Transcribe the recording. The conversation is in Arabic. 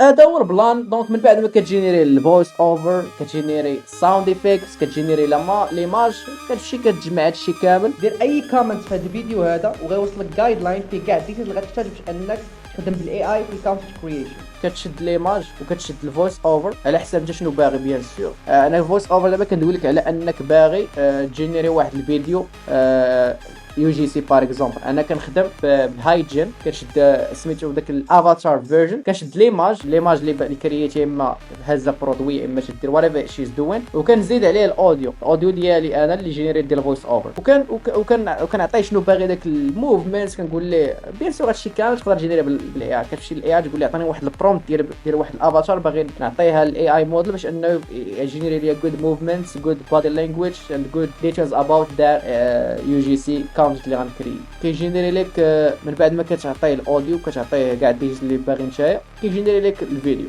هذا هو البلان. دونك من بعد ما كتجينيري الفويس اوفر، كتجينيري ساوند افكتس، كتجينيري ليماج، كتمشي كتجمع هادشي كامل. دير اي كومنت في هذا الفيديو هذا وغيوصلك جايد لاين في كاع الديتيلز اللي غتحتاج باش انك تخدم بالاي اي في الكونتنت كرييشن. كتشد ليماج وكتشد الفويس اوفر على حساب انت شنو باغي. بيان سور انا الفويس اوفر دابا كندوي لك على انك باغي تجينيري واحد الفيديو يو جي سي بار اكزومبل. انا كنخدم بهايجين، كنشد سميتو داك الافاتار فيرجن، كنشد ليماج اللي كرييت، يا اما هازه برودوي، اما تدير وات شيز دوين، وكنزيد عليه الاوديو ديالي انا اللي جينيريت ديال الفويس اوفر، وكنعطيه شنو باغي داك الموفمنت. كنقول ليه بيان سور هادشي كامل تقدر تجينيري بالاي اي. كتمشي للاي اي تقول ليه عطيني واحد البرومبت ديال واحد الافاتار باغي نعطيها للاي اي موديل باش انه يجينيري ليا جود موفمنتس، جود بودي لانجويج اند جود ديتيلز اباوت ذا يو جي سي اللي غنكري. كيجينيري لك من بعد ما كتعطيه الاوديو، كتعطيه كاع الديتيلز اللي باغي نتايا، كيجينيري لك الفيديو.